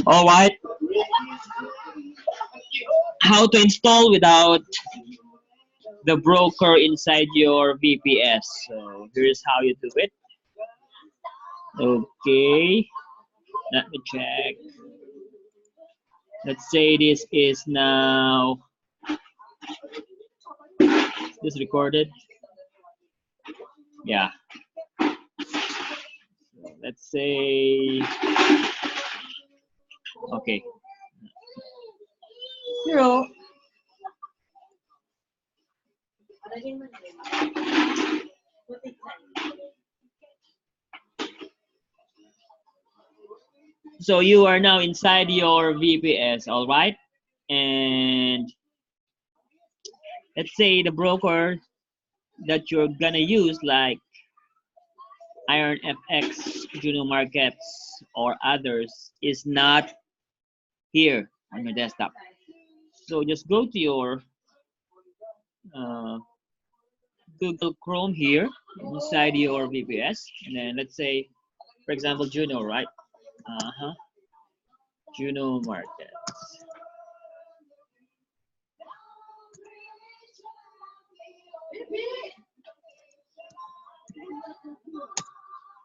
All right. How to install without the broker inside your VPS. So here's how you do it. Okay, let me check. Let's say this is now this recorded. Yeah. Let's say okay. Zero. So you are now inside your VPS, all right? And let's say the broker that you're gonna use, like Iron FX, Juno Markets, or others, is not here on your desktop. So just go to your uh, Google Chrome here inside your VPS, and then let's say, for example, Juno, right? Juno Markets.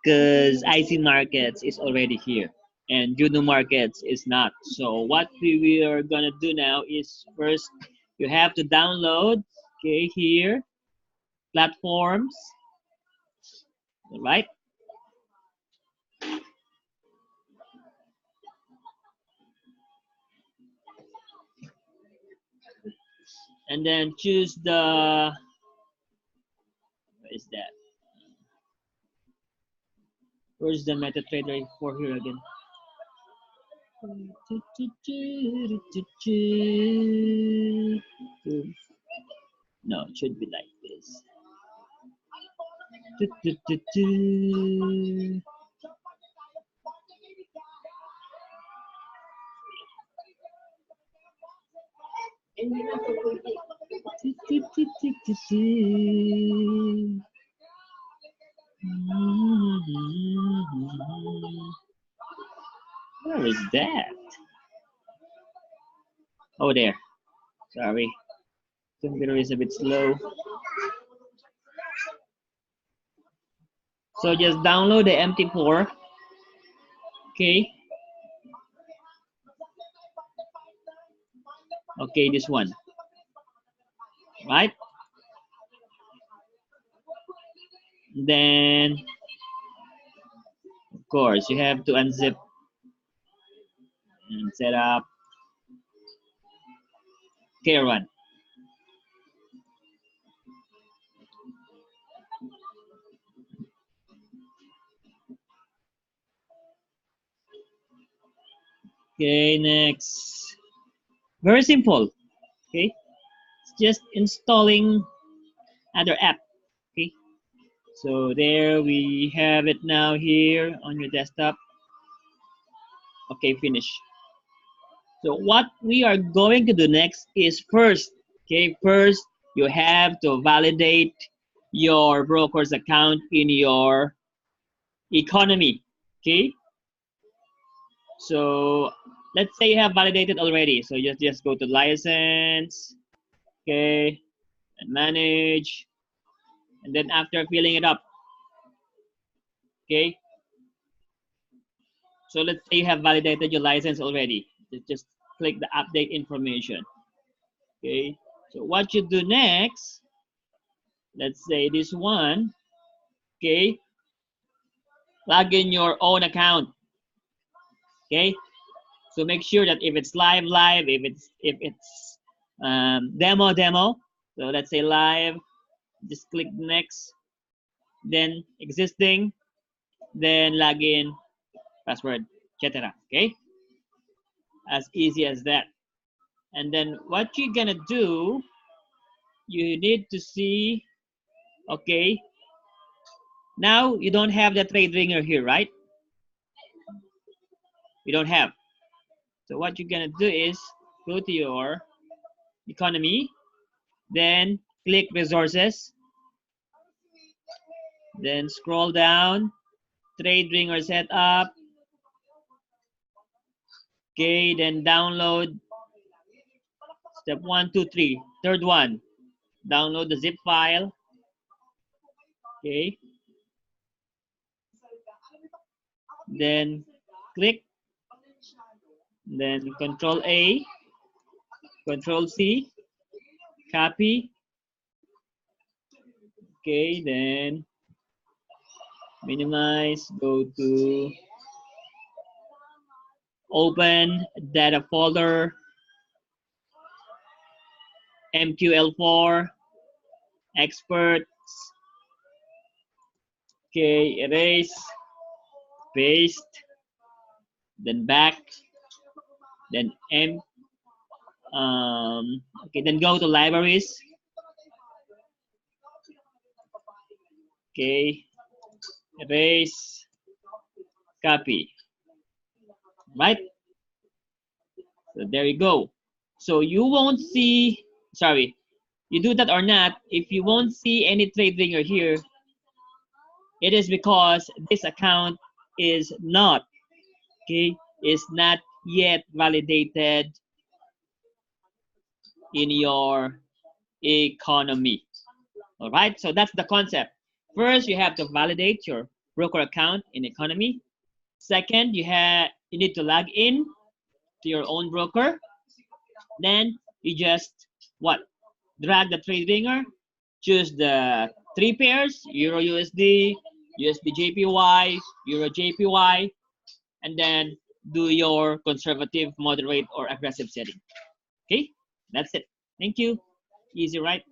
Because IC Markets is already here and Juno Markets is not. So what we are gonna do now is first you have to download, okay, here, platforms, all right? And then choose the, what is that? Where's the MetaTrader for here again? No, it should be like this. Where is that? Oh, there. Sorry. Computer is a bit slow. So just download the mt4. Okay. Okay, this one. Right? Then, of course, you have to unzip and set up. Okay, run. Okay, next. Very simple. Okay, it's just installing other app. Okay, so there we have it now here on your desktop. Okay, finish. So what we are going to do next is first, okay, first you have to validate your broker's account in your economy. Okay, so let's say you have validated already. So you just go to license, okay, and manage, and then after filling it up, okay. So let's say you have validated your license already. Just click the update information, okay. So what you do next, let's say this one, okay, log in your own account, okay. So make sure that if it's live, if it's demo. So let's say live, just click next, then existing, then login, password, etc. Okay, as easy as that. And then what you're gonna do, you need to see, okay, now you don't have the trade ringer here, right? You don't have. So what you're gonna do is go to your economy, then click resources, then scroll down trade ringer setup. Okay, then download step 1, 2, 3. Third one, download the zip file. Okay, then click, then Control A, Control C, copy. Okay, then minimize, go to open data folder, MQL4, experts. Okay, erase, paste, then back, then okay, then go to libraries. Okay, erase, copy. Right? So there you go. So you won't see, sorry, you do that or not, if you won't see any trade ringer here, it is because this account is not, okay, is not yet validated in your economy. All right, so that's the concept. First, you have to validate your broker account in economy. Second, you need to log in to your own broker. Then you just what? Drag the trade ringer, choose the 3 pairs, Euro USD, USD JPY, Euro JPY, and then do your conservative, moderate, or aggressive setting. Okay, that's it. Thank you. Easy, right?